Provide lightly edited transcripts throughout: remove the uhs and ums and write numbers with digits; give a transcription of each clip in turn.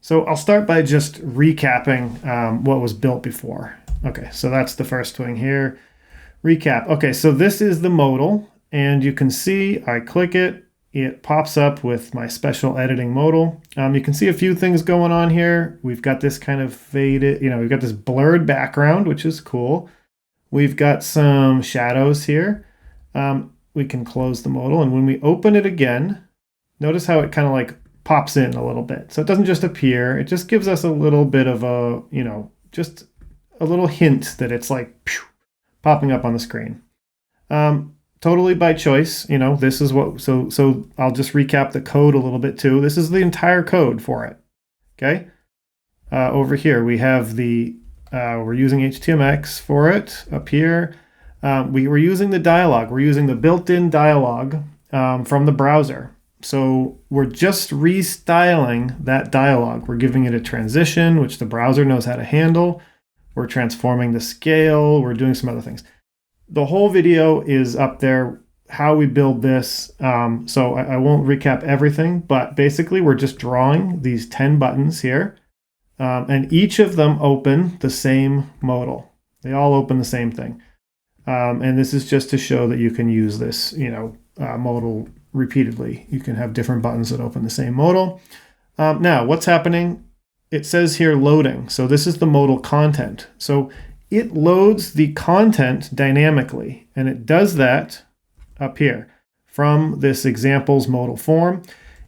So I'll start by just recapping what was built before. Okay, so that's the first thing here. Recap. Okay, so this is the modal, and you can see I click it, it pops up with my special editing modal. You can see a few things going on here. We've got this kind of faded, we've got this blurred background, which is cool. We've got some shadows here. We can close the modal, and when we open it again, notice how it kind of like pops in a little bit. So it doesn't just appear, it just gives us a little bit of a, just a little hint that it's like popping up on the screen. Totally by choice. This is what, so I'll just recap the code a little bit too. This is the entire code for it. Okay. Over here, we have we're using htmx for it up here. We're using the dialog. We're using the built-in dialog from the browser. So we're just restyling that dialog. We're giving it a transition, which the browser knows how to handle. We're transforming the scale. We're doing some other things. The whole video is up there, how we build this. So I won't recap everything, but basically we're just drawing these 10 buttons here. And each of them open the same modal. They all open the same thing. And this is just to show that you can use this, modal repeatedly. You can have different buttons that open the same modal. Now, what's happening? It says here loading. So this is the modal content. So it loads the content dynamically, and it does that up here from this examples modal form.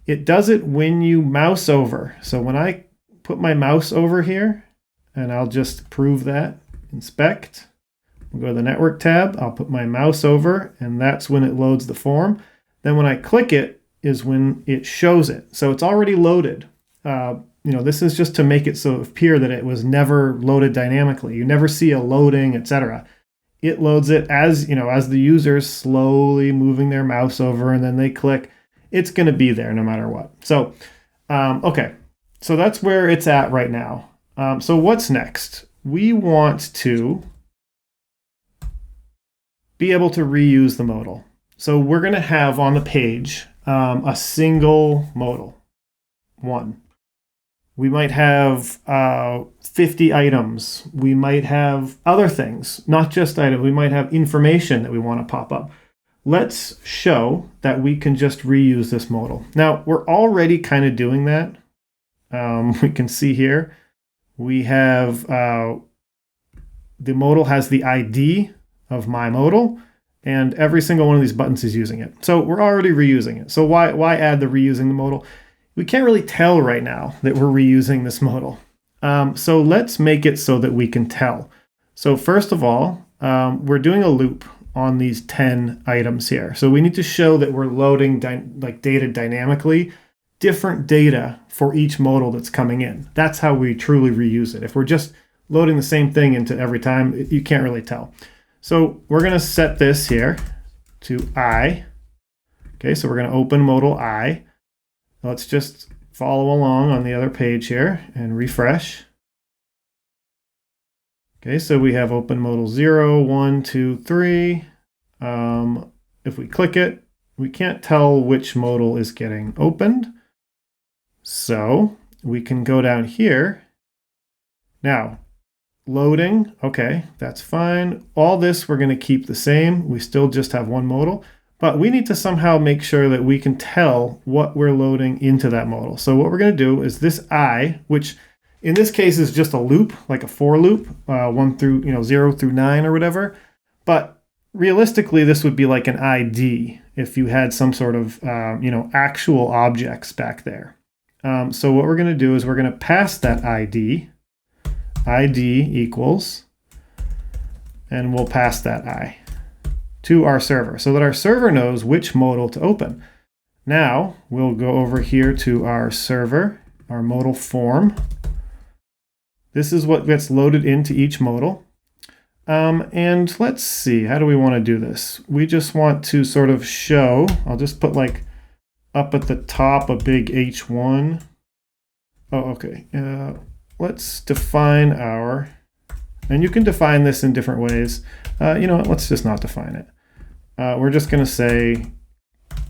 It does it when you mouse over. So when I put my mouse over here, and I'll just prove that, inspect, we'll go to the network tab, I'll put my mouse over, and that's when it loads the form. Then when I click it is when it shows it. So it's already loaded. This is just to make it so appear that it was never loaded dynamically. You never see a loading, etc. It loads it as the user's slowly moving their mouse over, and then they click. It's going to be there no matter what. So, okay. So that's where it's at right now. So what's next? We want to be able to reuse the modal. So we're going to have on the page a single modal, one. We might have 50 items. We might have other things, not just items. We might have information that we want to pop up. Let's show that we can just reuse this modal. Now, we're already kind of doing that. We can see here, we have the modal has the ID of my modal, and every single one of these buttons is using it. So we're already reusing it. So why add the reusing the modal? We can't really tell right now that we're reusing this modal. So let's make it so that we can tell. So first of all, we're doing a loop on these 10 items here. So we need to show that we're loading data dynamically, different data for each modal that's coming in. That's how we truly reuse it. If we're just loading the same thing into every time, you can't really tell. So we're going to set this here to I. Okay, so we're going to open modal I. Let's just follow along on the other page here and refresh. Okay, so we have open modal 0, 1, 2, 3. If we click it, we can't tell which modal is getting opened. So we can go down here. Now, loading, okay, that's fine. All this we're going to keep the same. We still just have one modal. But we need to somehow make sure that we can tell what we're loading into that modal. So what we're going to do is this I, which in this case is just a loop, like a for loop, 1 through 0 through 9 or whatever. But realistically, this would be like an ID if you had some sort of actual objects back there. So what we're going to do is we're going to pass that ID equals, and we'll pass that I to our server so that our server knows which modal to open. Now we'll go over here to our server, our modal form. This is what gets loaded into each modal. And let's see, how do we want to do this? We just want to sort of show, I'll just put like up at the top a big H1. Oh, okay. Let's define our, and you can define this in different ways. Let's just not define it. We're just going to say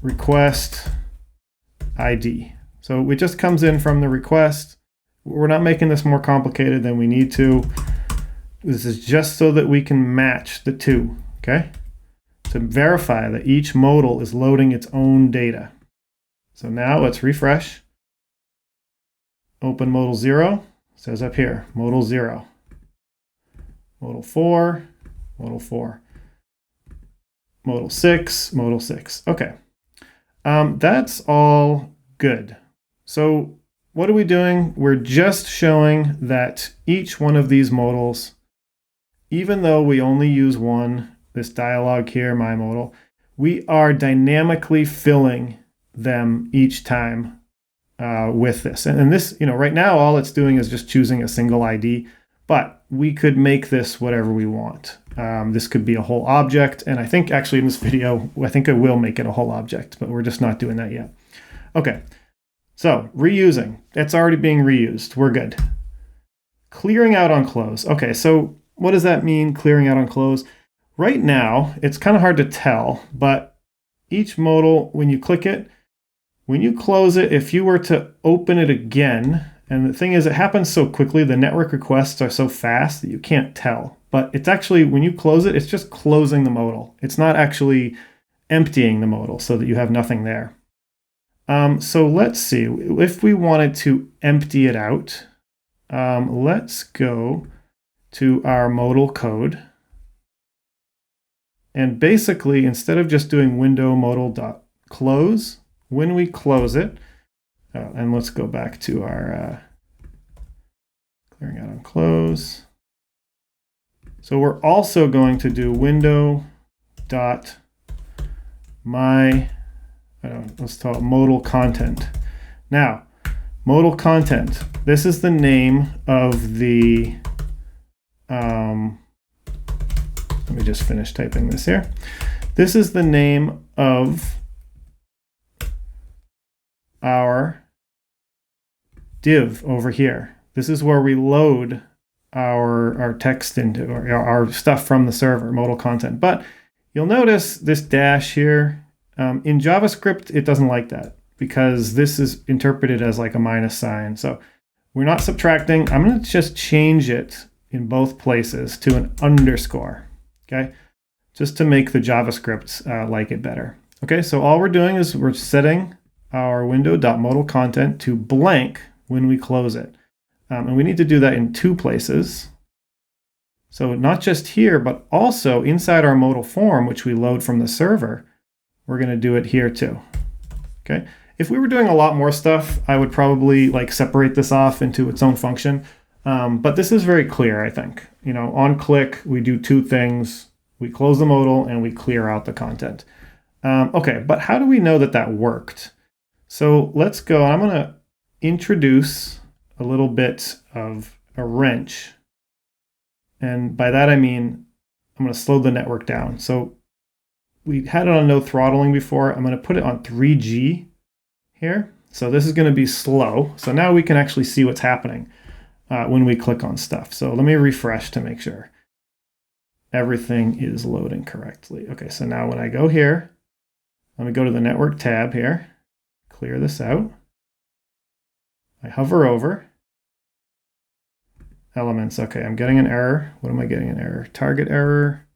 request ID. So it just comes in from the request. We're not making this more complicated than we need to. This is just so that we can match the two, okay? To verify that each modal is loading its own data. So now let's refresh. Open modal 0, it says up here, modal 0. Modal 4, modal 4. Modal 6, modal 6. Okay, that's all good. So what are we doing? We're just showing that each one of these modals, even though we only use one, this dialog here, my modal, we are dynamically filling them each time with this. And this, right now, all it's doing is just choosing a single ID, but we could make this whatever we want. This could be a whole object. And I think actually in this video, I think I will make it a whole object, but we're just not doing that yet. Okay, so reusing, it's already being reused. We're good. Clearing out on close. Okay, so what does that mean, clearing out on close? Right now, it's kind of hard to tell, but each modal, when you click it, when you close it, if you were to open it again, and the thing is, it happens so quickly, the network requests are so fast that you can't tell. But it's actually, when you close it, it's just closing the modal. It's not actually emptying the modal so that you have nothing there. So let's see, if we wanted to empty it out, let's go to our modal code. And basically, instead of just doing window modal.close, when we close it, and let's go back to our clearing out on close. So we're also going to do window dot my, let's call it modal content. Now, modal content, this is the name of the, let me just finish typing this here. This is the name of our div over here. This is where we load our text into, or our stuff from the server, modal content. But you'll notice this dash here. In JavaScript, it doesn't like that because this is interpreted as like a minus sign. So we're not subtracting. I'm going to just change it in both places to an underscore, okay? Just to make the JavaScript like it better. Okay, so all we're doing is we're setting our window.modal content to blank when we close it. And we need to do that in two places. So not just here, but also inside our modal form, which we load from the server, we're going to do it here too. Okay. If we were doing a lot more stuff, I would probably like separate this off into its own function. But this is very clear, I think. On click, we do two things. We close the modal and we clear out the content. Okay, but how do we know that that worked? So let's go. I'm going to introduce a little bit of a wrench. And by that, I mean, I'm going to slow the network down. So we had it on no throttling before. I'm going to put it on 3G here. So this is going to be slow. So now we can actually see what's happening when we click on stuff. So let me refresh to make sure everything is loading correctly. Okay, so now when I go here, let me go to the network tab here, clear this out. I hover over elements. Okay, I'm getting an error. What am I getting an error? Target error.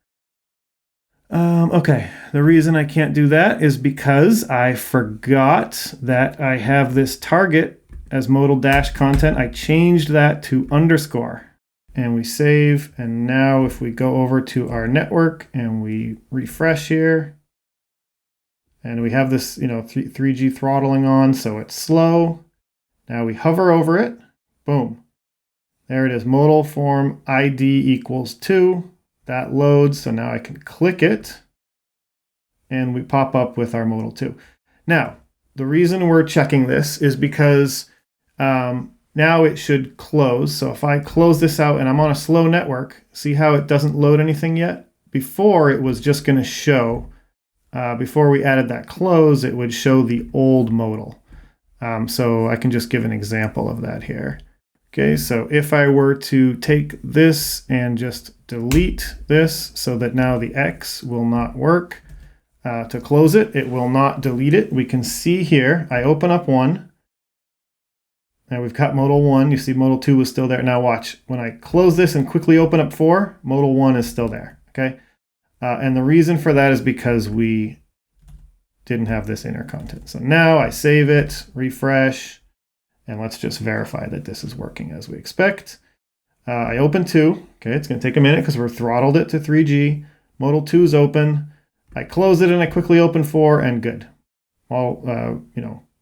Okay, the reason I can't do that is because I forgot that I have this target as modal dash content. I changed that to underscore and we save. And now if we go over to our network and we refresh here, and we have this, 3G throttling on, so it's slow. Now we hover over it, boom. There it is, modal form ID equals 2. That loads, so now I can click it, and we pop up with our modal 2. Now, the reason we're checking this is because now it should close. So if I close this out and I'm on a slow network, see how it doesn't load anything yet? Before, it was just going to show, before we added that close, it would show the old modal. So I can just give an example of that here. Okay, so if I were to take this and just delete this so that now the X will not work, to close it, it will not delete it. We can see here, I open up one, Now we've got modal 1. You see modal 2 was still there. Now watch. When I close this and quickly open up 4, modal 1 is still there. Okay. And the reason for that is because we didn't have this inner content. So now I save it, refresh, and let's just verify that this is working as we expect. I open 2. Okay, it's going to take a minute because we're throttled it to 3G. Modal 2 is open. I close it and I quickly open 4, and good. All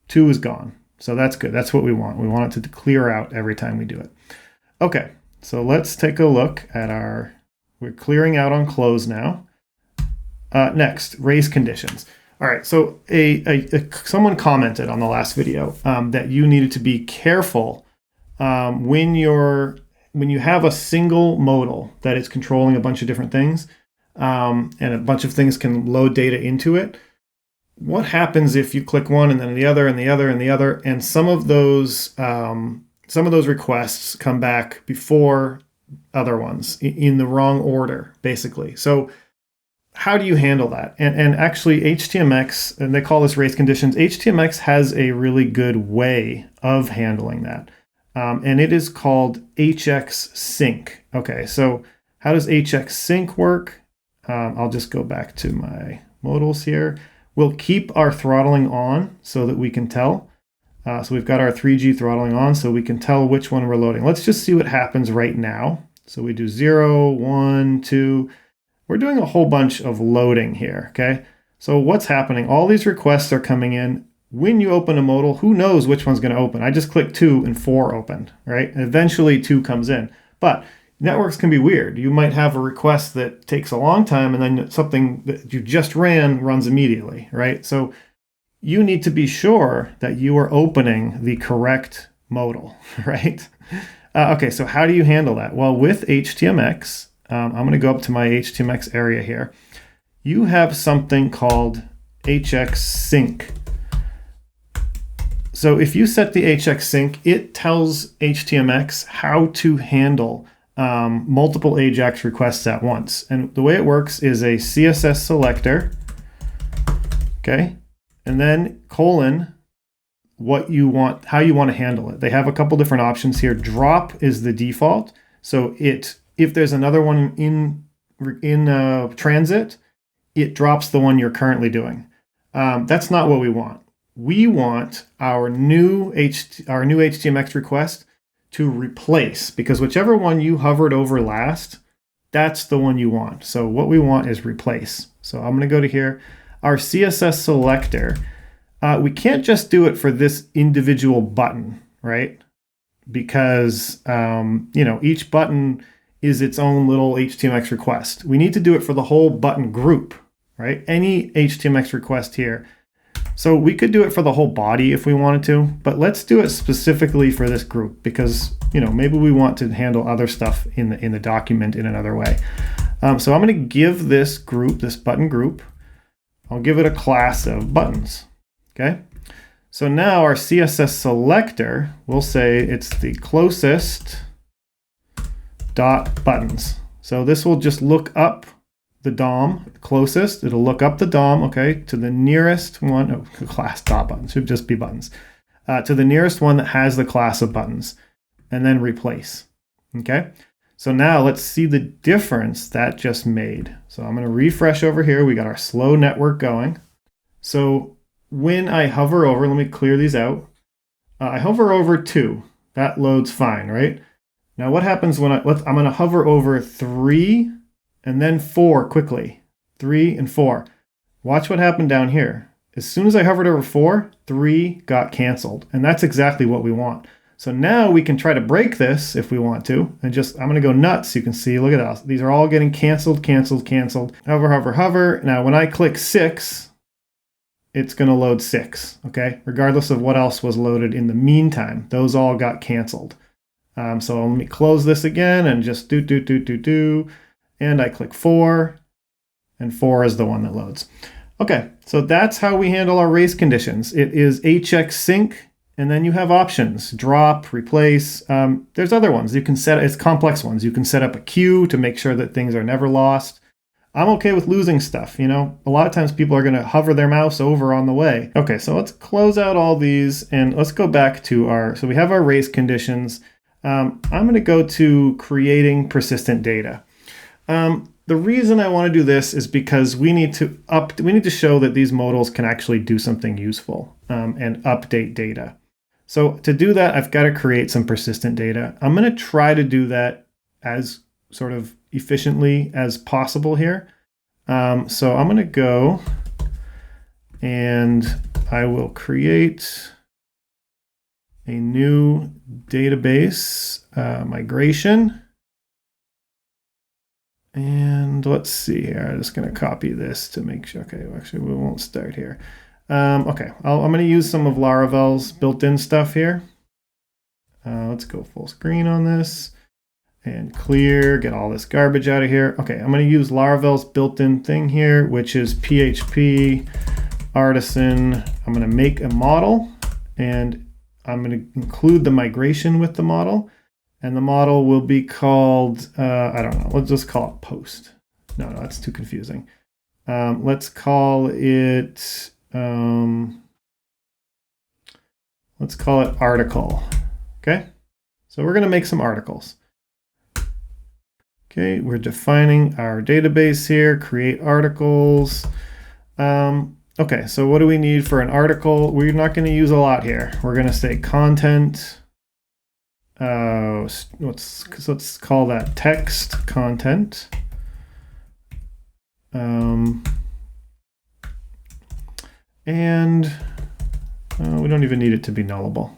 2 is gone. So that's good. That's what we want. We want it to clear out every time we do it. Okay, so let's take a look at we're clearing out on close now. Next, raise conditions. All right, so someone commented on the last video that you needed to be careful when you have a single modal that is controlling a bunch of different things, and a bunch of things can load data into it. What happens if you click one and then the other and the other and the other, and some of those requests come back before other ones in the wrong order, basically. So how do you handle that? And actually htmx, and they call this raise conditions, htmx has a really good way of handling that. And it is called hxsync. Okay, so how does hxsync work? I'll just go back to my modals here. We'll keep our throttling on so that we can tell. So we've got our 3G throttling on so we can tell which one we're loading. Let's just see what happens right now. So we do 0, 1, 2. We're doing a whole bunch of loading here, okay? So what's happening? All these requests are coming in. When you open a modal, who knows which one's going to open? I just clicked 2 and 4 opened, right? Eventually 2 comes in. But networks can be weird. You might have a request that takes a long time and then something that you just ran runs immediately, right? So you need to be sure that you are opening the correct modal, right? Okay, so how do you handle that? Well, with htmx, I'm going to go up to my htmx area here. You have something called hxsync. So if you set the hxsync, it tells htmx how to handle multiple AJAX requests at once. And the way it works is a CSS selector, okay, and then colon what you want, how you want to handle it. They have a couple different options here. Drop is the default. So if there's another one in transit, it drops the one you're currently doing. That's not what we want. We want our new HTMX request to replace, because whichever one you hovered over last, that's the one you want. So what we want is replace. So I'm going to go to here, our CSS selector. We can't just do it for this individual button, right? Because each button is its own little HTMX request. We need to do it for the whole button group, right? Any HTMX request here. So we could do it for the whole body if we wanted to, but let's do it specifically for this group because, maybe we want to handle other stuff in the document in another way. So I'm going to give this group, this button group, I'll give it a class of buttons. Okay. So now our CSS selector will say it's the closest dot buttons. So this will just look up the DOM closest. It'll look up the DOM, okay, to the nearest one. Oh, class dot buttons should just be buttons. To the nearest one that has the class of buttons, and then replace. Okay. So now let's see the difference that just made. So I'm going to refresh over here. We got our slow network going. So when I hover over, let me clear these out. I hover over 2. That loads fine, right? Now what happens when I'm going to hover over 3 and then 4 quickly. 3 and 4. Watch what happened down here. As soon as I hovered over 4, 3 got canceled. And that's exactly what we want. So now we can try to break this if we want to. And I'm going to go nuts. You can see, look at that. These are all getting canceled, canceled, canceled. Hover, hover, hover. Now when I click 6, it's going to load 6, okay? Regardless of what else was loaded in the meantime. Those all got canceled. So let me close this again and just do. And I click 4, and 4 is the one that loads. Okay, so that's how we handle our race conditions. It is hxsync, and then you have options, drop, replace. There's other ones you can set, it's complex ones. You can set up a queue to make sure that things are never lost. I'm okay with losing stuff, you know? A lot of times people are gonna hover their mouse over on the way. Okay, so let's close out all these and let's go back to so we have our race conditions. I'm gonna go to creating persistent data. The reason I want to do this is because we need to show that these modals can actually do something useful and update data. So to do that, I've got to create some persistent data. I'm going to try to do that as sort of efficiently as possible here. So I'm going to go and I will create a new database migration. And let's see here. I'm just going to copy this to make sure. Okay, actually, we won't start here. Okay, I'm going to use some of Laravel's built-in stuff here. Let's go full screen on this and clear, get all this garbage out of here. Okay, I'm going to use Laravel's built-in thing here, which is PHP artisan. I'm going to make a model and I'm going to include the migration with the model. And the model will be called, I don't know, let's just call it post. No, that's too confusing. Let's call it, article. Okay, so we're going to make some articles. Okay, we're defining our database here, create articles. Okay, so what do we need for an article? We're not going to use a lot here. We're going to say content. Let's call that text content. And we don't even need it to be nullable.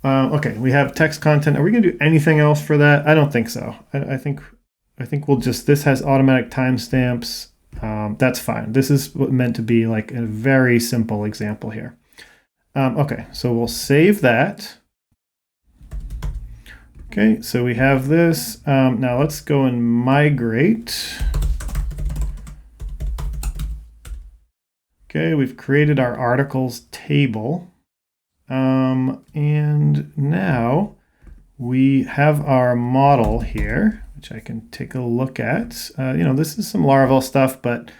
Okay, we have text content. Are we going to do anything else for that? I don't think so. I think we'll just, this has automatic timestamps. That's fine. This is meant to be like a very simple example here. Okay, so we'll save that. Okay, so we have this. Now let's go and migrate. Okay, we've created our articles table. And now we have our model here, which I can take a look at. You know, this is some Laravel stuff, but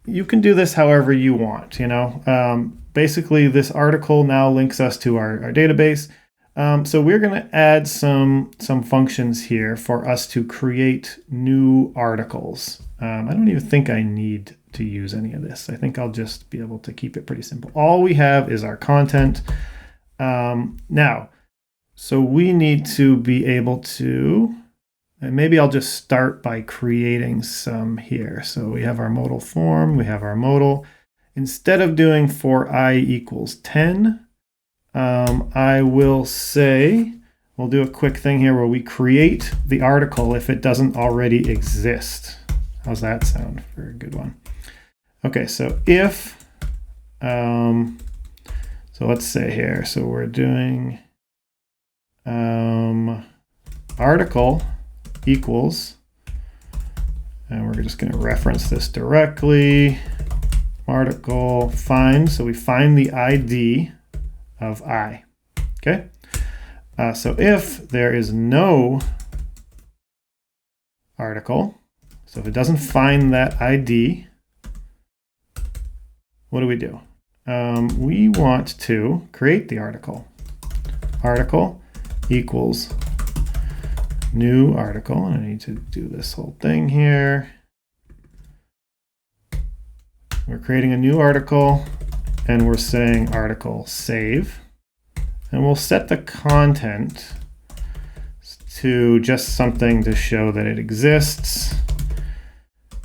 you can do this however you want, you know. Basically, this article now links us to our database. So we're going to add some functions here for us to create new articles. I don't even think I need to use any of this. I think I'll just be able to keep it pretty simple. All we have is our content. Now, so we need to be able to, and maybe I'll just start by creating some here. So we have our modal form, we have our modal. Instead of doing for I equals 10, I will say, we'll do a quick thing here where we create the article if it doesn't already exist. How's that sound for a good one? Okay, so if, so let's say here, so we're doing article equals, and we're just going to reference this directly, article find, so we find the ID of I. Okay, so if there is no article, so if it doesn't find that ID, what do? We want to create the article. Article equals new article, and I need to do this whole thing here. We're creating a new article, and we're saying article save, and we'll set the content to just something to show that it exists.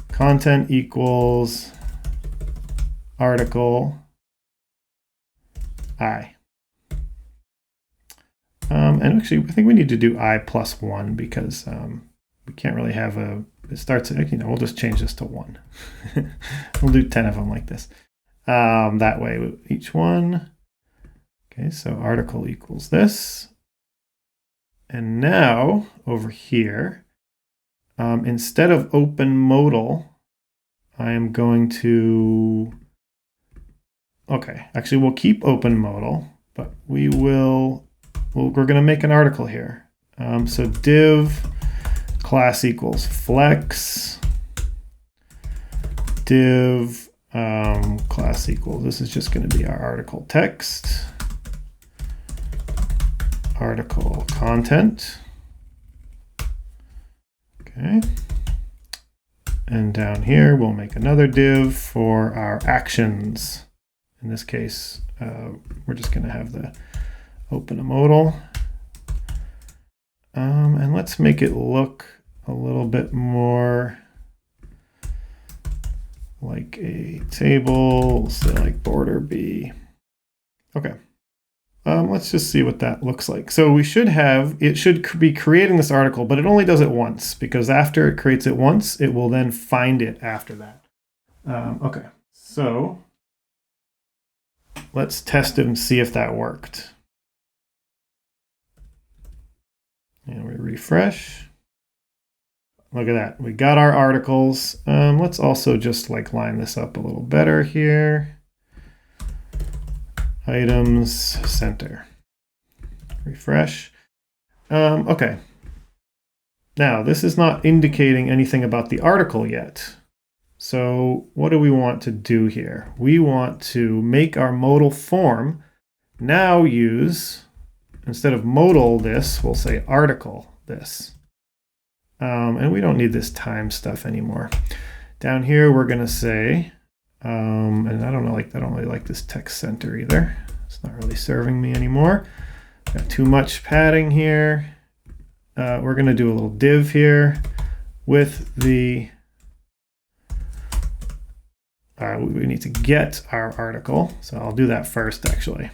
Content equals article I. And actually, I think we need to do I plus 1 because we can't really have it starts, you know, we'll just change this to 1. We'll do 10 of them like this. That way, each one. Okay, so article equals this. And now, over here, instead of open modal, I am going to, okay, actually we'll keep open modal, but we're going to make an article here. So div class equals flex div class equals, this is just going to be our article text, article content. Okay. And down here, we'll make another div for our actions. In this case, we're just going to have the open a modal. And let's make it look a little bit more like a table, say like border B. Okay. Let's just see what that looks like. So we should have, it should be creating this article, but it only does it once, because after it creates it once, it will then find it after that. Okay, so let's test it and see if that worked. And we refresh. Look at that. We got our articles. Let's also just like line this up a little better here. Items, center. Refresh. Okay. Now, this is not indicating anything about the article yet. So what do we want to do here? We want to make our modal form now use, instead of modal this, we'll say article this. And we don't need this time stuff anymore. Down here, we're going to say, and I don't really like this text center either. It's not really serving me anymore. Got too much padding here. We're going to do a little div here with the, we need to get our article. So I'll do that first, actually.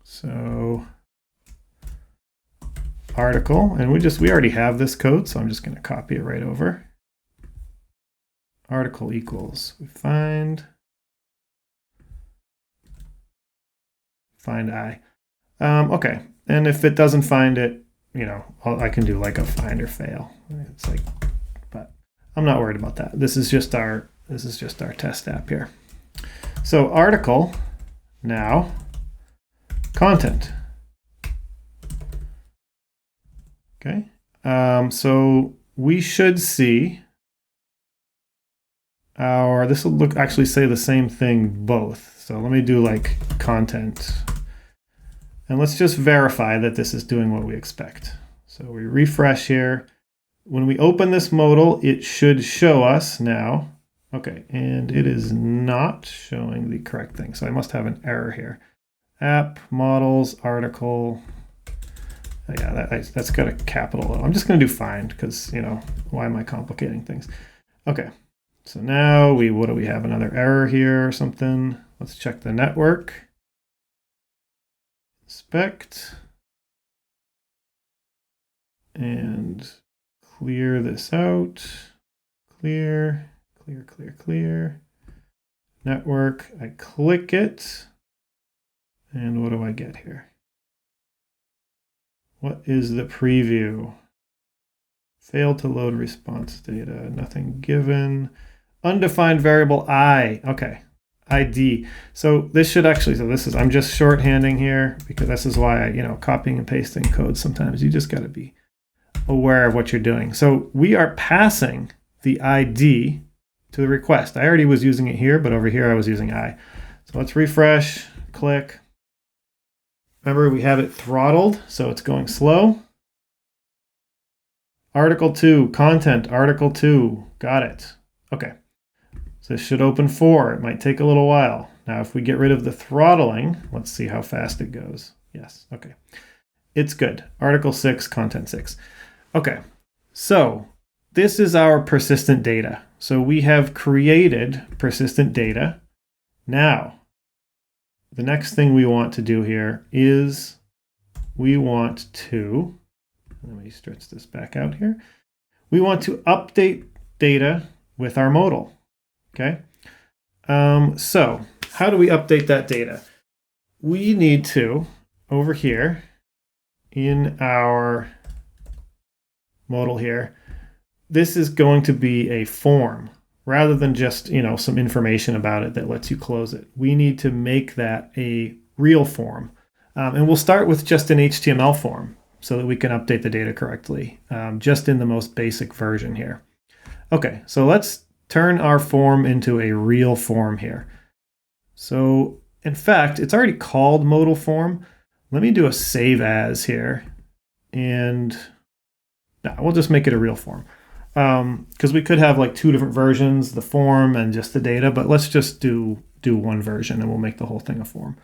So article, and we already have this code, so I'm just going to copy it right over. Article equals, we find I. Okay, and if it doesn't find it, you know, I can do like a find or fail. It's like, but I'm not worried about that. This is just our test app here. So article now content. Okay, so we should see this will actually say the same thing both. So let me do like content. And let's just verify that this is doing what we expect. So we refresh here. When we open this modal, it should show us now. Okay, and it is not showing the correct thing. So I must have an error here. App, modals, article. Yeah, that's got a capital O. I'm just going to do find because, you know, why am I complicating things? Okay, so now what do we have? Another error here or something. Let's check the network. Inspect. And clear this out. Clear, clear, clear, clear. Network, I click it. And what do I get here? What is the preview? Failed to load response data, nothing given. Undefined variable I, okay, ID. So this should actually, I'm just shorthanding here because this is why, copying and pasting code, sometimes you just gotta be aware of what you're doing. So we are passing the ID to the request. I already was using it here, but over here I was using I. So let's refresh, click. Remember, we have it throttled, so it's going slow. Article 2, content, Article 2, got it. Okay, so this should open 4. It might take a little while. Now, if we get rid of the throttling, let's see how fast it goes. Yes, okay. It's good. Article 6, content 6. Okay, so this is our persistent data. So we have created persistent data. Now, the next thing we want to do here is we want to, let me stretch this back out here. We want to update data with our modal, okay? So how do we update that data? We need to, over here in our modal here, this is going to be a form. Rather than just, some information about it that lets you close it. We need to make that a real form. And we'll start with just an HTML form. so that we can update the data correctly, just in the most basic version here. Okay, so let's turn our form into a real form here. So in fact, it's already called modal form. Let me do a save as here, and we'll just make it a real form. Because we could have like two different versions, the form and just the data, but let's just do one version and we'll make the whole thing a form.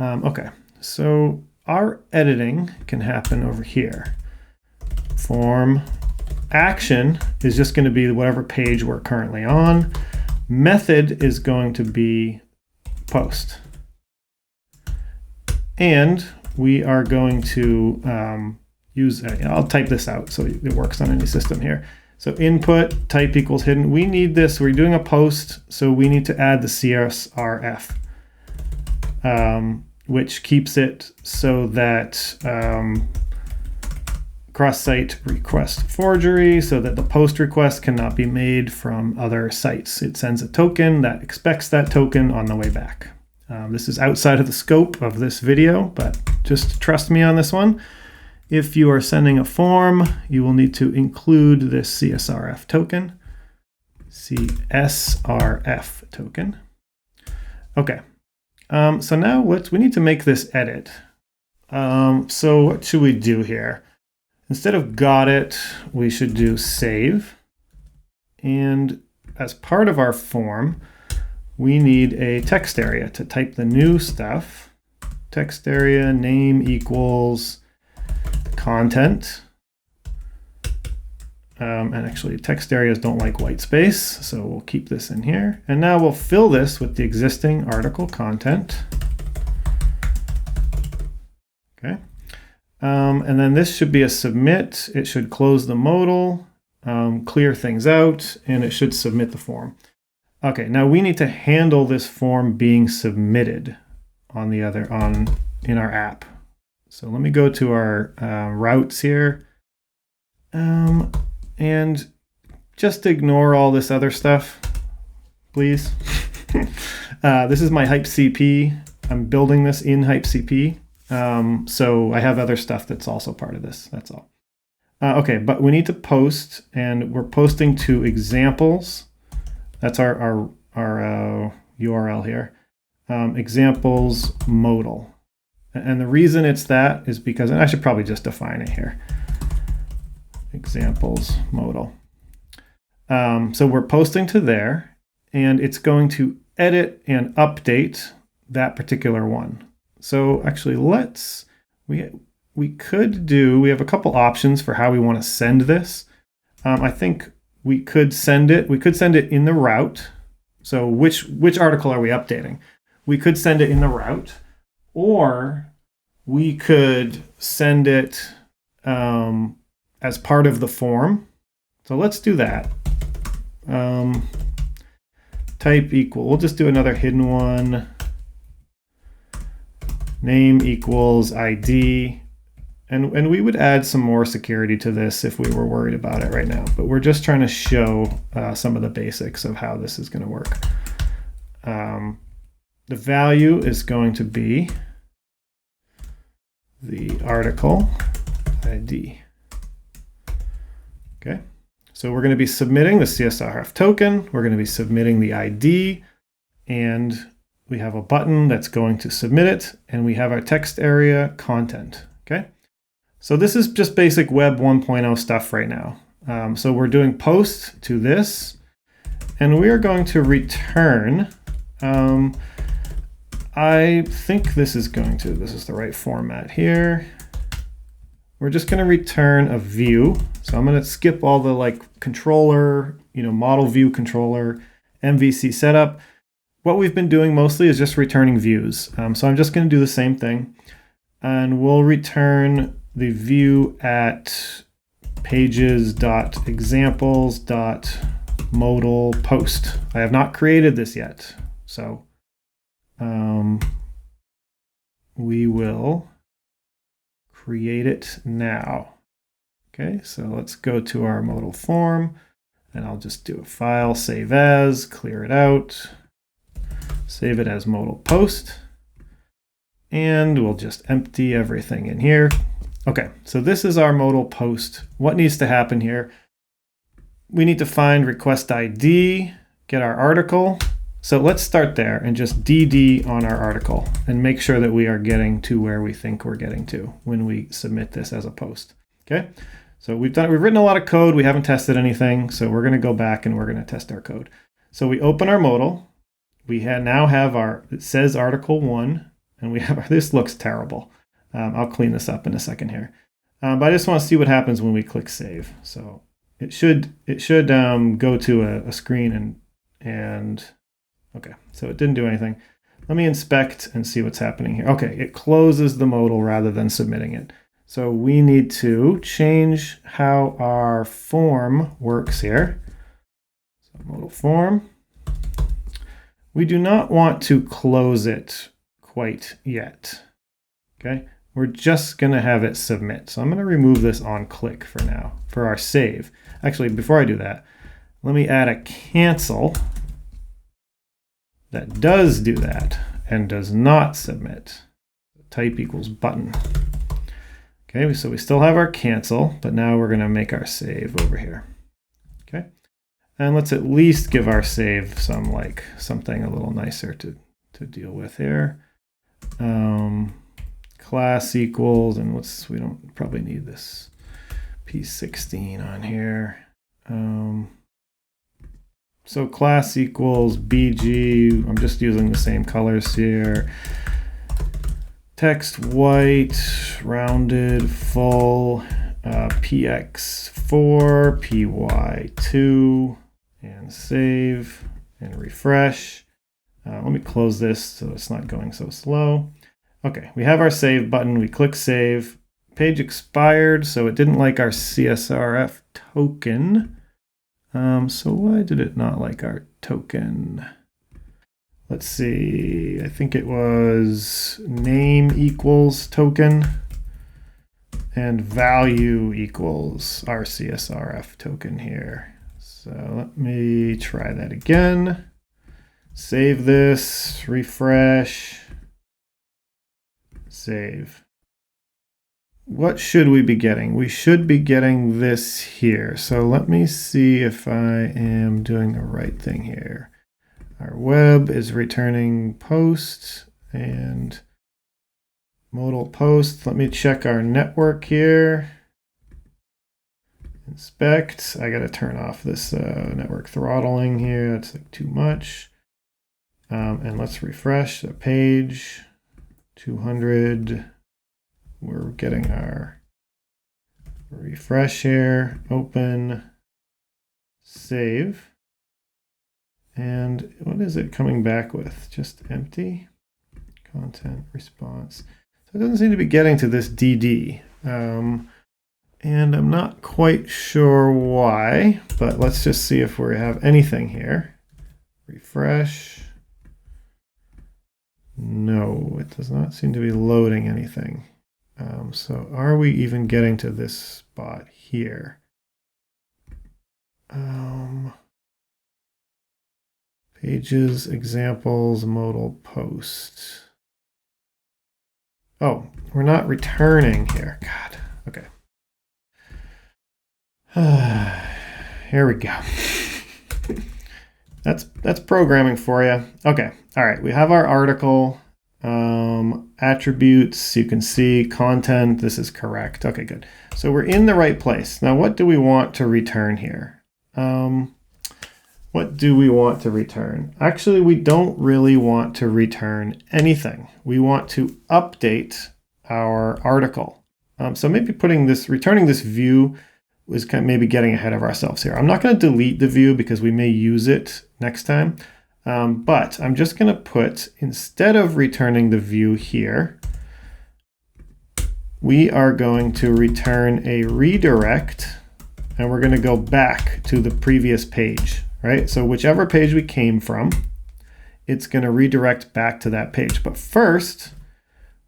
Okay, so our editing can happen over here. Form action is just going to be whatever page we're currently on. Method is going to be post. And we are going to use, I'll type this out so it works on any system here. So input type equals hidden. We need this, we're doing a post, so we need to add the CSRF, which keeps it so that cross-site request forgery, so that the post request cannot be made from other sites. It sends a token that expects that token on the way back. This is outside of the scope of this video, but just trust me on this one. If you are sending a form, you will need to include this CSRF token. CSRF token. Okay. So now we need to make this edit. So what should we do here? Instead of got it, we should do save. And as part of our form, we need a text area to type the new stuff. Text area name equals content. And actually text areas don't like white space, so we'll keep this in here. And now we'll fill this with the existing article content. Okay. And then this should be a submit. It should close the modal, clear things out, and it should submit the form. Okay, now we need to handle this form being submitted in our app. So let me go to our routes here, and just ignore all this other stuff, please. This is my hypecp. I'm building this in hypecp, so I have other stuff that's also part of this. That's all. Okay, but we need to post, and we're posting to examples. That's our URL here. Examples modal. And the reason it's that is because, and I should probably just define it here. Examples modal. So we're posting to there, and it's going to edit and update that particular one. So actually we have a couple options for how we want to send this. I think we could send it in the route. So which article are we updating? We could send it in the route, or we could send it as part of the form. So let's do that. Type equal, we'll just do another hidden one. Name equals ID. And we would add some more security to this if we were worried about it right now. But we're just trying to show some of the basics of how this is going to work. The value is going to be the article ID. Okay, so we're going to be submitting the CSRF token. We're going to be submitting the ID, and we have a button that's going to submit it, and we have our text area content. Okay, so this is just basic Web 1.0 stuff right now. So we're doing post to this, and we are going to return. I think this is the right format here. We're just going to return a view. So I'm going to skip all the controller, model view controller, MVC setup. What we've been doing mostly is just returning views. So I'm just going to do the same thing, and we'll return the view at pages.examples.modal post. I have not created this yet, so we will create it now. Okay, so let's go to our modal form, and I'll just do a file, save as, clear it out, save it as modal post, and we'll just empty everything in here. Okay, so this is our modal post. What needs to happen here? We need to find request ID, get our article. So let's start there and just DD on our article and make sure that we are getting to where we think we're getting to when we submit this as a post. Okay, so we've written a lot of code. We haven't tested anything. So we're going to go back and we're going to test our code. So we open our modal. We now have it says article 1, and we have this looks terrible. I'll clean this up in a second here. But I just want to see what happens when we click save. So it should go to a screen and okay, so it didn't do anything. Let me inspect and see what's happening here. Okay, it closes the modal rather than submitting it. So we need to change how our form works here. So modal form. We do not want to close it quite yet. Okay, we're just going to have it submit. So I'm going to remove this on click for now for our save. Actually, before I do that, let me add a cancel that does do that and does not submit. Type equals button. Okay, so we still have our cancel, but now we're going to make our save over here. Okay, and let's at least give our save something a little nicer to deal with here. Class equals, and we don't probably need this P16 on here. So class equals BG. I'm just using the same colors here. Text white, rounded, full, PX4, PY2, and save and refresh. Let me close this so it's not going so slow. Okay, we have our save button. We click save. Page expired, so it didn't like our CSRF token. So why did it not like our token? Let's see, I think it was name equals token and value equals our CSRF token here. So let me try that again. Save this, refresh, save. What should we be getting? We should be getting this here. So let me see if I am doing the right thing here. Our web is returning post and modal post. Let me check our network here. Inspect. I got to turn off this network throttling here. That's like too much. And let's refresh the page. 200. We're getting our refresh here, open, save. And what is it coming back with? Just empty content response. So it doesn't seem to be getting to this DD. And I'm not quite sure why, but let's just see if we have anything here. Refresh. No, it does not seem to be loading anything. So are we even getting to this spot here? Pages, examples, modal post. Oh, we're not returning here. God, okay. Here we go. That's programming for you. Okay, all right, we have our article. Attributes, you can see content, this is correct. Okay, good. So we're in the right place. Now, what do we want to return here? What do we want to return? Actually, we don't really want to return anything. We want to update our article. So maybe returning this view was maybe getting ahead of ourselves here. I'm not going to delete the view because we may use it next time. But I'm just going to put, instead of returning the view here, we are going to return a redirect, and we're going to go back to the previous page, right? So whichever page we came from, it's going to redirect back to that page. But first,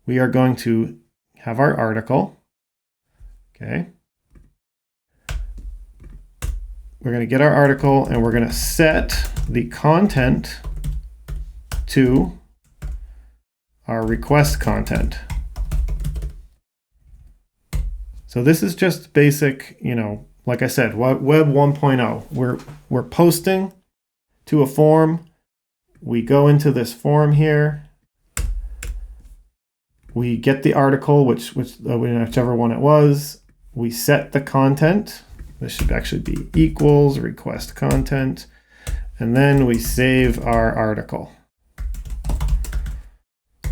we are going to have our article, okay? We're going to get our article, and we're going to set the content to our request content. So this is just basic, like I said, Web 1.0. We're posting to a form. We go into this form here. We get the article, whichever one it was. We set the content. This should actually be equals request content. And then we save our article.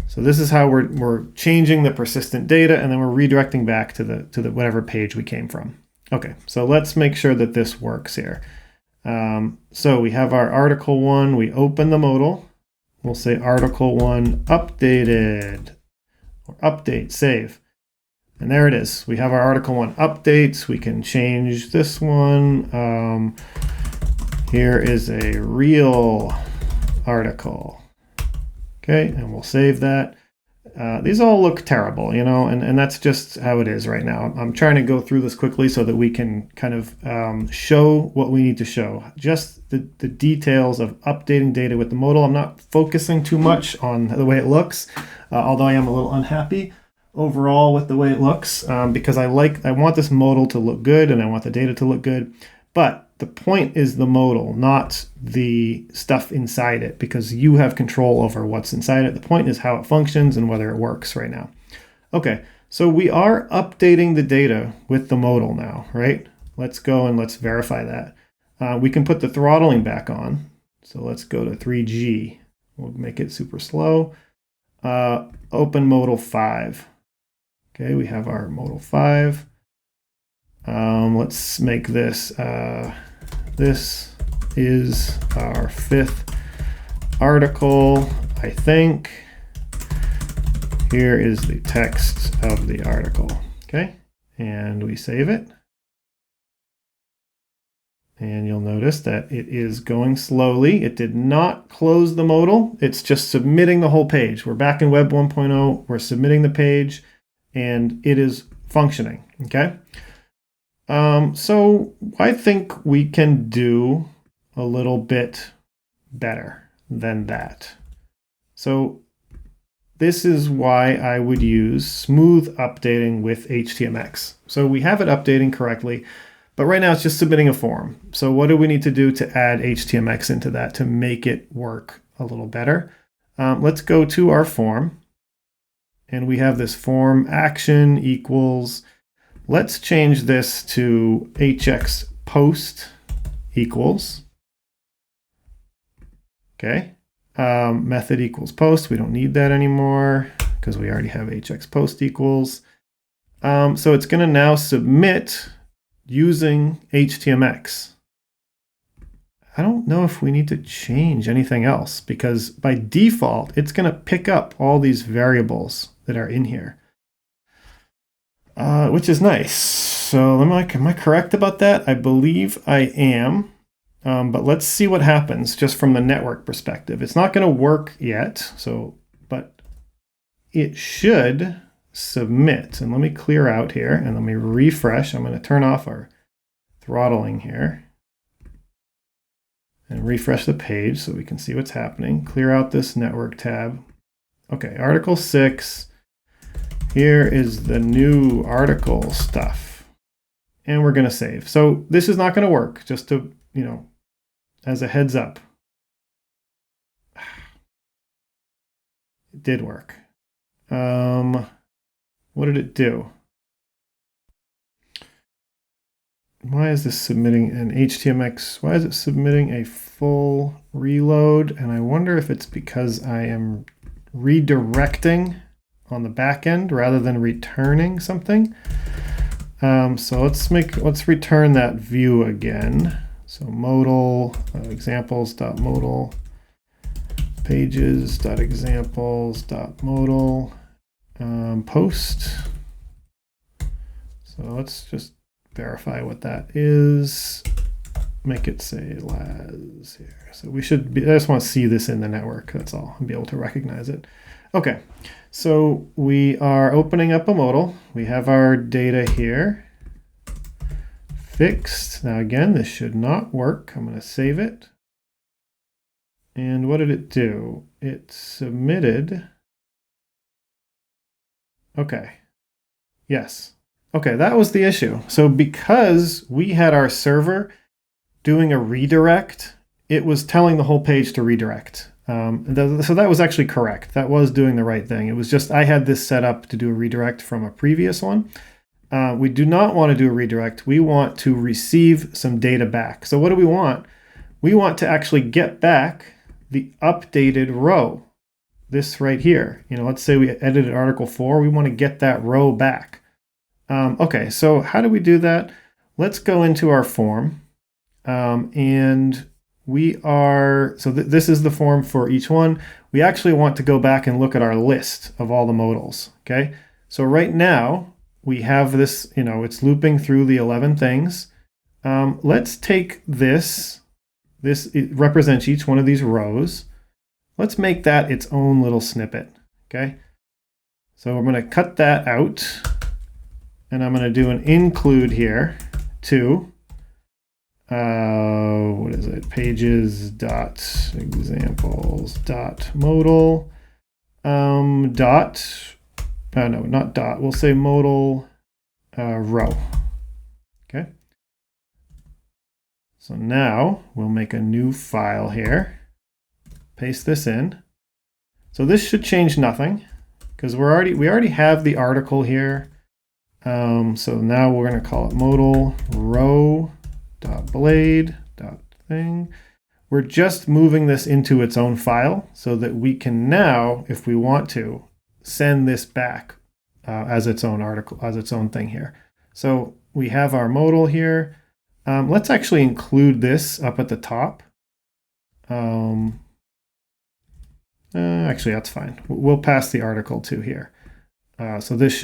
So this is how we're changing the persistent data, and then we're redirecting back to the whatever page we came from. Okay, so let's make sure that this works here. So we have our article 1. We open the modal. We'll say article 1 updated. Or update, save. And there it is. We have our article 1 updates. We can change this one. Here is a real article. Okay, and we'll save that. These all look terrible, and that's just how it is right now. I'm trying to go through this quickly so that we can kind of show what we need to show. Just the details of updating data with the modal. I'm not focusing too much on the way it looks, although I am a little unhappy overall with the way it looks, because I want this modal to look good and I want the data to look good. But the point is the modal, not the stuff inside it, because you have control over what's inside it. The point is how it functions and whether it works right now. Okay, so we are updating the data with the modal now, right? Let's go and let's verify that. We can put the throttling back on. So let's go to 3G. We'll make it super slow. Open modal 5. Okay, we have our modal 5. Let's make this, this is our 5th article, I think. Here is the text of the article, okay? And we save it. And you'll notice that it is going slowly. It did not close the modal. It's just submitting the whole page. We're back in Web 1.0. We're submitting the page, and it is functioning, okay? So I think we can do a little bit better than that. So this is why I would use smooth updating with htmx. So we have it updating correctly, but right now it's just submitting a form. So what do we need to do to add htmx into that to make it work a little better? Let's go to our form, and we have this form action equals. Let's change this to hx post equals. Okay. Method equals post. We don't need that anymore because we already have hx post equals. So it's going to now submit using htmx. I don't know if we need to change anything else, because by default, it's going to pick up all these variables that are in here. Which is nice. So am I correct about that? I believe I am. But let's see what happens just from the network perspective. It's not going to work yet, but it should submit. And let me clear out here and let me refresh. I'm going to turn off our throttling here and refresh the page so we can see what's happening. Clear out this network tab. Okay, Article 6. Here is the new article stuff, and we're going to save. So this is not going to work, just to, as a heads up. It did work. What did it do? Why is this submitting an htmx? Why is it submitting a full reload? And I wonder if it's because I am redirecting on the back end rather than returning something. So let's return that view again. So modal examples.modal pages.examples.modal post. So let's just verify what that is. Make it say las here. So I just want to see this in the network. That's all, and be able to recognize it. Okay. So we are opening up a modal. We have our data here fixed. Now again, this should not work. I'm going to save it. And what did it do? It submitted. Okay. Yes. Okay, that was the issue. So because we had our server doing a redirect, it was telling the whole page to redirect. So that was actually correct. That was doing the right thing. It was just I had this set up to do a redirect from a previous one. We do not want to do a redirect. We want to receive some data back. So what do we want? We want to actually get back the updated row. This right here. Let's say we edited Article 4. We want to get that row back. Okay, so how do we do that? Let's go into our form. And we are, so this is the form for each one. We actually want to go back and look at our list of all the modals. Okay, so right now we have this, it's looping through the 11 things. Let's take this, it represents each one of these rows. Let's make that its own little snippet. Okay, so we're going to cut that out, and I'm going to do an include here to what is it? Pages dot examples dot modal dot no, not dot. We'll say modal row. Okay. So now we'll make a new file here. Paste this in. So this should change nothing because we already have the article here. So now we're going to call it modal row dot blade dot thing. We're just moving this into its own file so that we can now, if we want to, send this back as its own article, as its own thing here. So we have our modal here. Let's actually include this up at the top. Actually, that's fine. We'll pass the article to here. So this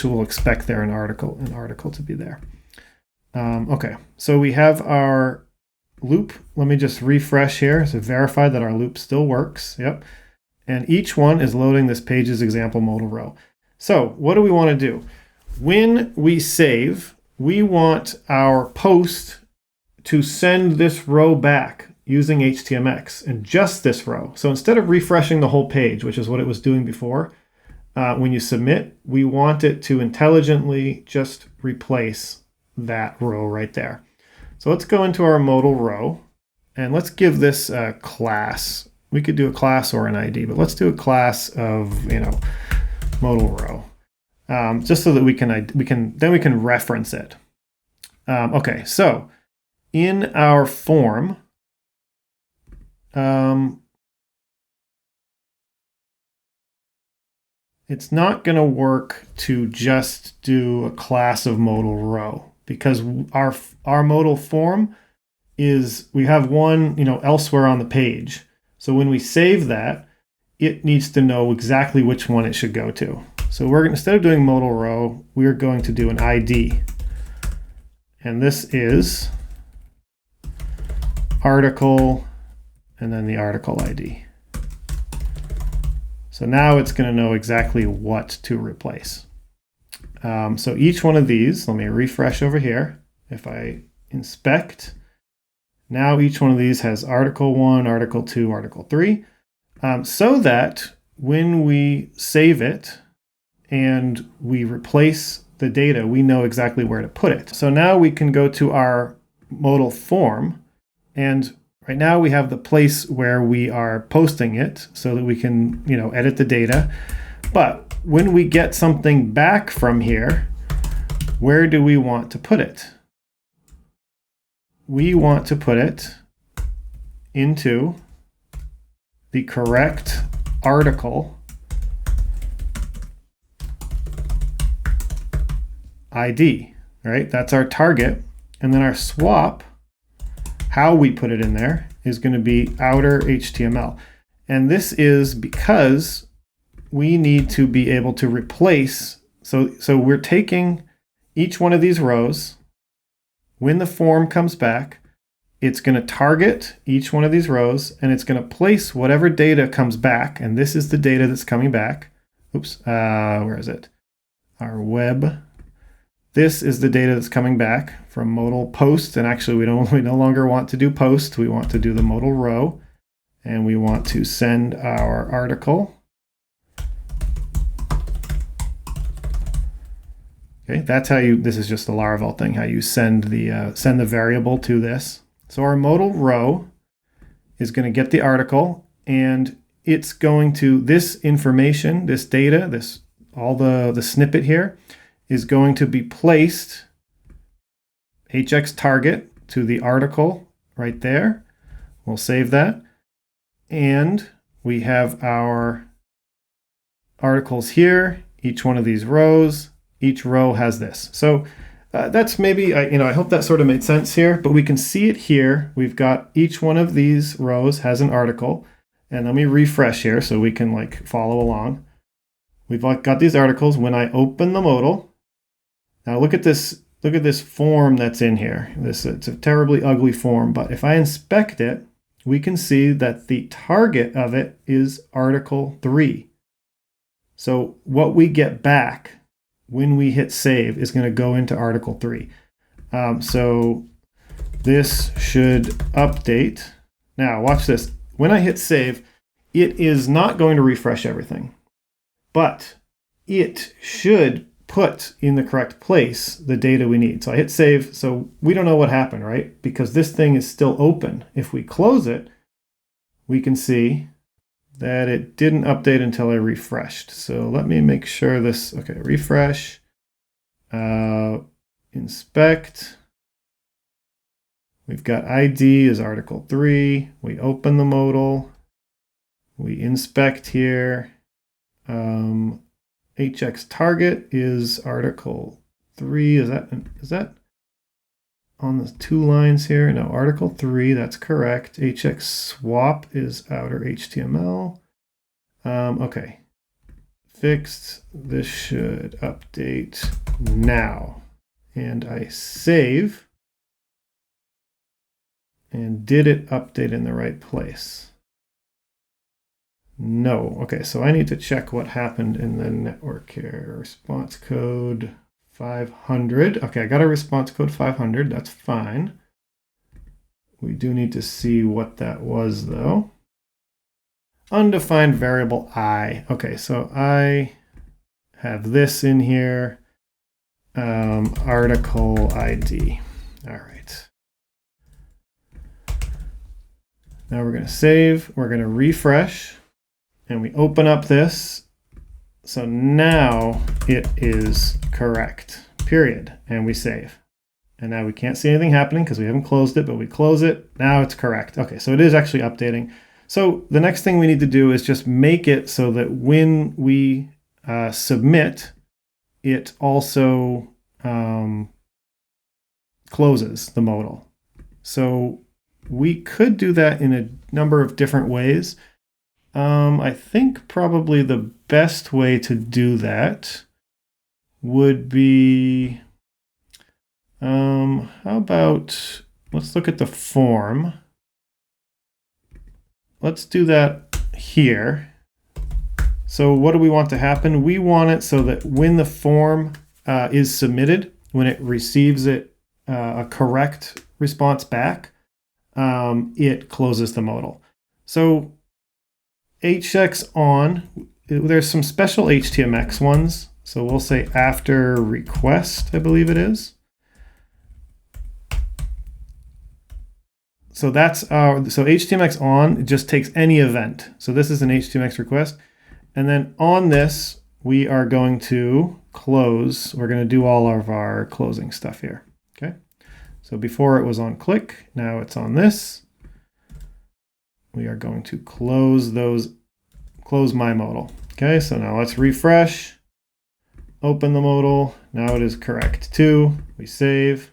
will expect there an article to be there. Okay, so we have our loop. Let me just refresh here to verify that our loop still works. Yep. And each one is loading this page's example modal row. So what do we want to do? When we save, we want our post to send this row back using htmx and just this row. So instead of refreshing the whole page, which is what it was doing before, when you submit, we want it to intelligently just replace that row right there. So let's go into our modal row and let's give this a class. We could do a class or an ID, but let's do a class of, modal row, just so that we can reference it. Okay, so in our form, it's not going to work to just do a class of modal row because our modal form is, we have one, elsewhere on the page. So when we save that, it needs to know exactly which one it should go to. So instead of doing modal row, we're going to do an ID. And this is article, and then the article ID. So now it's going to know exactly what to replace. So each one of these, let me refresh over here. If I inspect, now each one of these has article 1, article 2, article 3, so that when we save it and we replace the data, we know exactly where to put it. So now we can go to our modal form, and right now we have the place where we are posting it so that we can, edit the data. But when we get something back from here, where do we want to put it? We want to put it into the correct article ID, right? That's our target. And then our swap, how we put it in there, is going to be outer HTML. And this is because we need to be able to replace, so we're taking each one of these rows. When the form comes back, it's going to target each one of these rows, and it's going to place whatever data comes back. And this is the data that's coming back. Oops, where is it? Our web. This is the data that's coming back from modal post. And actually, we no longer want to do post. We want to do the modal row, and we want to send our article. Okay, that's how you, this is just the Laravel thing, how you send the variable to this. So our modal row is going to get the article, and it's going to, this information, this data, this, all the snippet here is going to be placed hx target to the article right there. We'll save that. And we have our articles here, each one of these rows. Each row has this. So that's maybe, I hope that sort of made sense here, but we can see it here. We've got each one of these rows has an article. And let me refresh here so we can like follow along. We've got these articles. When I open the modal, now look at this form that's in here. It's a terribly ugly form, but if I inspect it, we can see that the target of it is article 3. So what we get back when we hit save is going to go into article 3. So this should update. Now watch this. When I hit save, it is not going to refresh everything, but it should put in the correct place the data we need. So I hit save. So we don't know what happened, right? Because this thing is still open. If we close it, we can see that it didn't update until I refreshed. So let me make sure this, okay, refresh, inspect. We've got ID is article 3. We open the modal. We inspect here. HX target is article 3. Is that on the 2 lines here? No, article 3, that's correct. HX swap is outer HTML. Okay, fixed. This should update now. And I save. And did it update in the right place? No. Okay, so I need to check what happened in the network here. Response code 500. Okay, I got a response code 500. That's fine. We do need to see what that was, though. Undefined variable I. Okay, so I have this in here. Article ID. All right. Now we're going to save. We're going to refresh. And we open up this. So now it is correct, period. And we save. And now we can't see anything happening because we haven't closed it, but we close it. Now it's correct. Okay, so it is actually updating. So the next thing we need to do is just make it so that when we submit, it also closes the modal. So we could do that in a number of different ways. I think probably the best way to do that would be, how about, let's look at the form. Let's do that here. So what do we want to happen? We want it so that when the form is submitted, when it receives a correct response back, it closes the modal. So hx on, there's some special htmx ones. So we'll say after request, I believe it is. So that's our, so htmx on just takes any event. So this is an htmx request. And then on this, we are going to close. We're going to do all of our closing stuff here. Okay. So before it was on click, now it's on this. We are going to close my modal. Okay, so now let's refresh, open the modal. Now it is correct too. We save.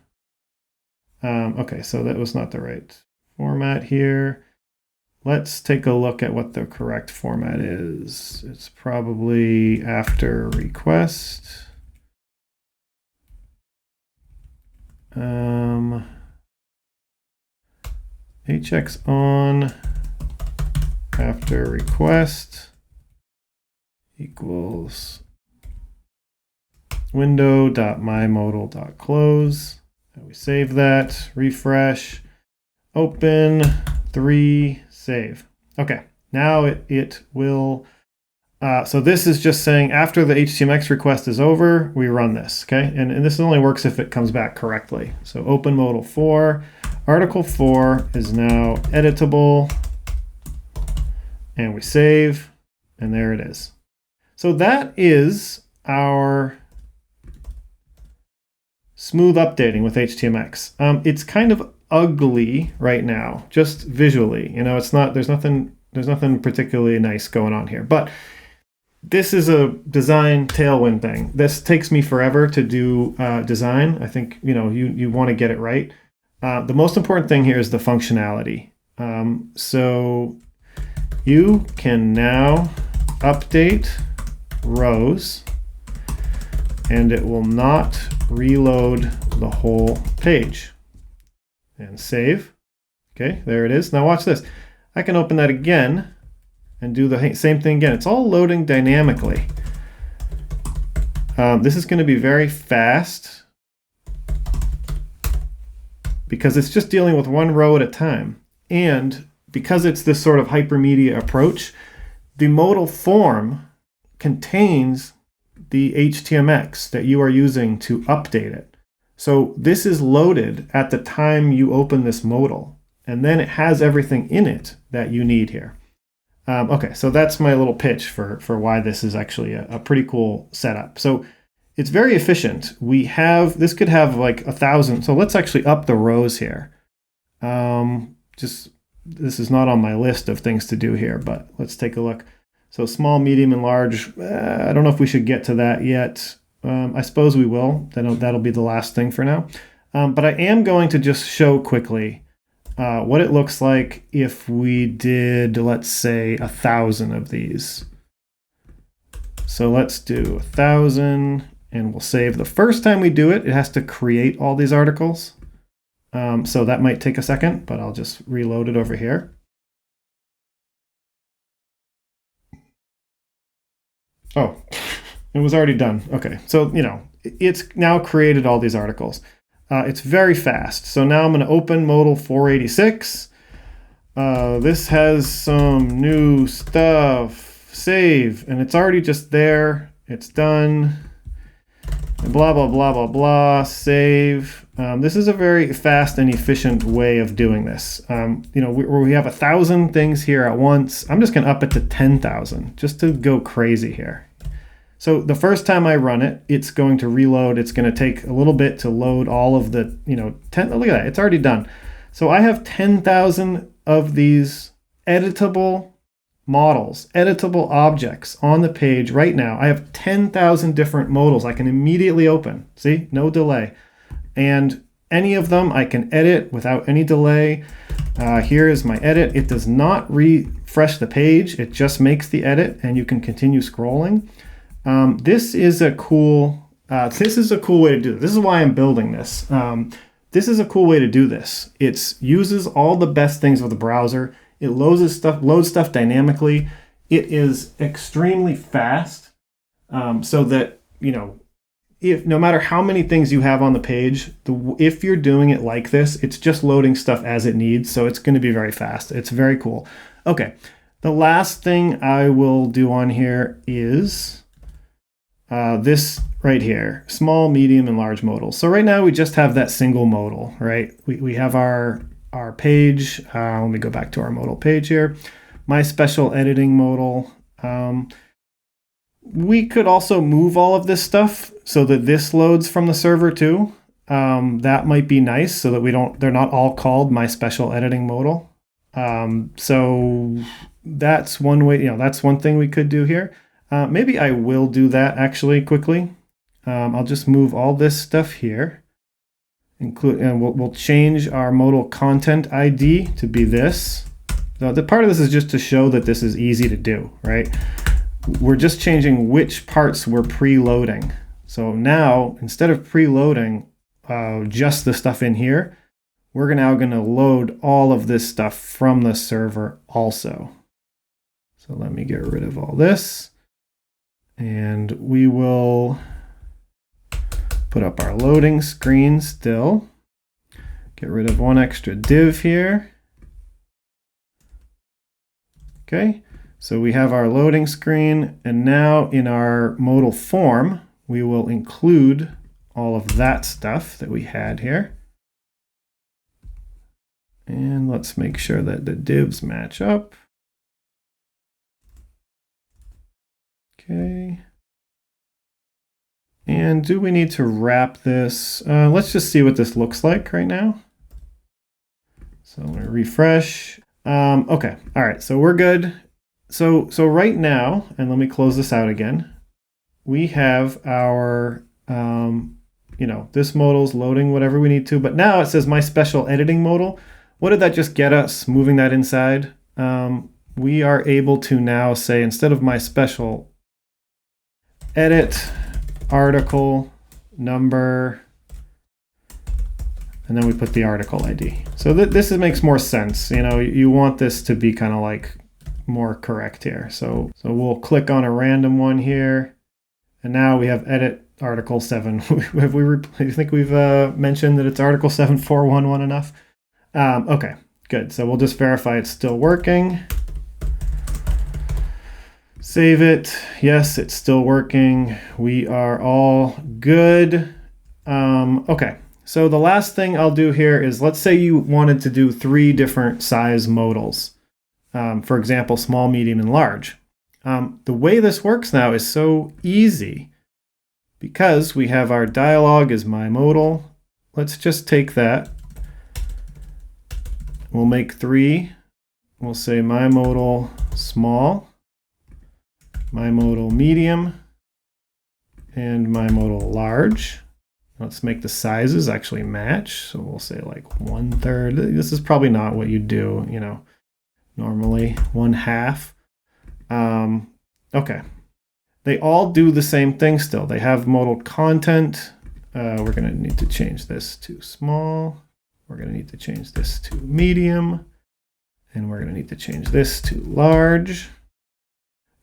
Okay, so that was not the right format here. Let's take a look at what the correct format is. It's probably after request. hx on after request equals window.mymodal.close. We save that, refresh, open, 3, save. Okay, now it will So this is just saying after the htmx request is over, we run this, okay? And this only works if it comes back correctly. So open modal 4, article 4 is now editable, and we save, and there it is. So that is our smooth updating with htmx. It's kind of ugly right now, just visually. You know, it's not, there's nothing particularly nice going on here, but this is a design tailwind thing. This takes me forever to do design. I think, you know, you want to get it right. The most important thing here is the functionality. So you can now update rows and it will not reload the whole page. And save. Okay, there it is. Now watch this. I can open that again and do the same thing again. It's all loading dynamically. This is going to be very fast because it's just dealing with one row at a time. And because it's this sort of hypermedia approach, the modal form contains the htmx that you are using to update it. So this is loaded at the time you open this modal, and then it has everything in it that you need here. Okay, so that's my little pitch for why this is actually a pretty cool setup. So it's very efficient. We have, this could have like 1,000. So let's actually up the rows here. This is not on my list of things to do here, but let's take a look. So small, medium, and large. I don't know if we should get to that yet. I suppose we will. That'll be the last thing for now. But I am going to just show quickly what it looks like if we did, let's say, 1,000 of these. So let's do 1,000, and we'll save. The first time we do it, it has to create all these articles. So that might take a second, but I'll just reload it over here. Oh, it was already done. Okay, so, you know, it's now created all these articles. It's very fast. So now I'm going to open modal 486. This has some new stuff. Save. And it's already just there. It's done. And blah, blah, blah, blah, blah. Save. This is a very fast and efficient way of doing this. You know, we have 1,000 things here at once. I'm just going to up it to 10,000 just to go crazy here. So the first time I run it, it's going to reload. It's going to take a little bit to load all of the, you know, look at that. It's already done. So I have 10,000 of these editable models, editable objects on the page right now. I have 10,000 different modals I can immediately open. See, no delay. And any of them I can edit without any delay. Here is my edit. It does not refresh the page. It just makes the edit and you can continue scrolling. This is a cool way to do it. This is why I'm building this. This is a cool way to do this. It uses all the best things of the browser. It loads stuff dynamically. It is extremely fast, so that, you know, if no matter how many things you have on the page, if you're doing it like this, it's just loading stuff as it needs. So it's going to be very fast. It's very cool. Okay. The last thing I will do on here is this right here, small, medium, and large modals. So right now we just have that single modal, right? We have our page. Let me go back to our modal page here. My special editing modal. We could also move all of this stuff so that this loads from the server too. That might be nice so that they're not all called my special editing modal. So that's one way, you know, that's one thing we could do here. Maybe I will do that actually quickly. I'll just move all this stuff here, and we'll change our modal content ID to be this. Now, the part of this is just to show that this is easy to do, right? We're just changing which parts we're preloading. So now, instead of preloading just the stuff in here, we're now going to load all of this stuff from the server also. So let me get rid of all this. And we will put up our loading screen still. Get rid of one extra div here. Okay, So we have our loading screen, and now in our modal form, we will include all of that stuff that we had here. And let's make sure that the divs match up. Okay. And do we need to wrap this? Let's just see what this looks like right now. So I'm gonna refresh. Okay, all right, so we're good. So right now, and let me close this out again, we have our, this modal's loading whatever we need to, but now it says my special editing modal. What did that just get us, moving that inside? We are able to now say, instead of my special edit article number, and then we put the article ID. So this makes more sense. You want this to be kind of like more correct here. So we'll click on a random one here, and now we have edit article 7. I think we've mentioned that it's article 7411 enough. Okay, good. So we'll just verify it's still working. Save it. Yes, it's still working. We are all good. Okay. So the last thing I'll do here is, let's say you wanted to do 3 different size modals. For example, small, medium, and large. The way this works now is so easy because we have our dialog is my modal. Let's just take that. We'll make 3. We'll say my modal small, my modal medium, and my modal large. Let's make the sizes actually match. So we'll say like 1/3. This is probably not what you do, normally 1/2. Okay. They all do the same thing still. They have modal content. We're going to need to change this to small. We're going to need to change this to medium. And we're going to need to change this to large.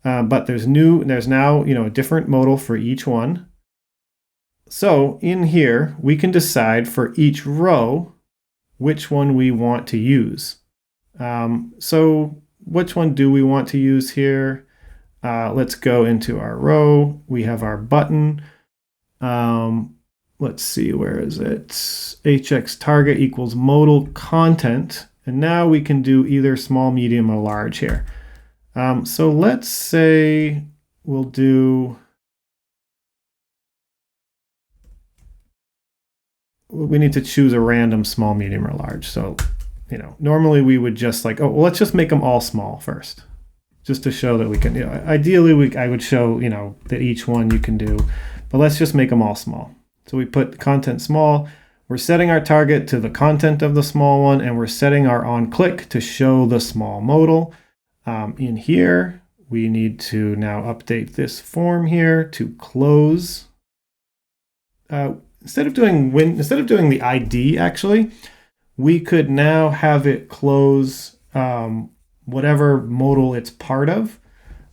But there's now, a different modal for each one. So in here, we can decide for each row which one we want to use. So which one do we want to use here? Let's go into our row. We have our button. Let's see, where is it? hx target equals modal content. And now we can do either small, medium, or large here. So let's say we'll do, we need to choose a random small, medium, or large. So, normally we would just let's just make them all small first, just to show that we can, ideally I would show, that each one you can do, but let's just make them all small. So we put content small. We're setting our target to the content of the small one, and we're setting our on click to show the small modal. In here, we need to now update this form here to close. Instead of doing the ID, actually, we could now have it close whatever modal it's part of.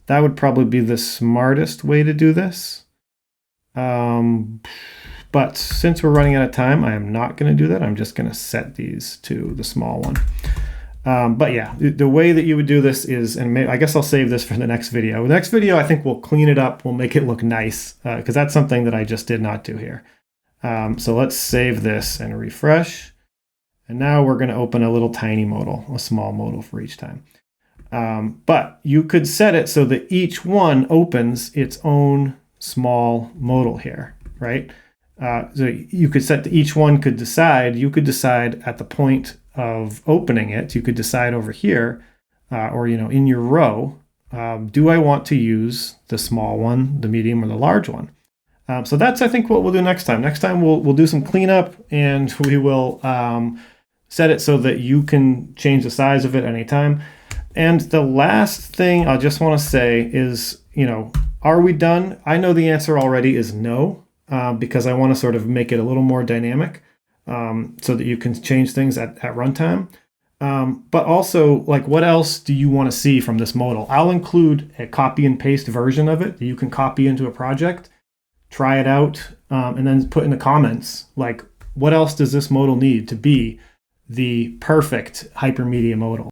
That would probably be the smartest way to do this. But since we're running out of time, I am not going to do that. I'm just going to set these to the small one. But yeah, the way that you would do this is, and I guess I'll save this for the next video. The next video, I think we'll clean it up. We'll make it look nice because that's something that I just did not do here. So let's save this and refresh. And now we're going to open a little tiny modal, a small modal for each time. But you could set it so that each one opens its own small modal here, right? So you could set each one could decide, you could decide at the point of opening it, you could decide over here, or, in your row, do I want to use the small one, the medium, or the large one? So that's, I think, what we'll do next time. Next time we'll do some cleanup, and we will set it so that you can change the size of it anytime. And the last thing I just want to say is, are we done? I know the answer already is no, because I want to sort of make it a little more dynamic so that you can change things at runtime. But also, what else do you want to see from this modal? I'll include a copy and paste version of it that you can copy into a project, try it out, and then put in the comments, what else does this modal need to be the perfect hypermedia modal?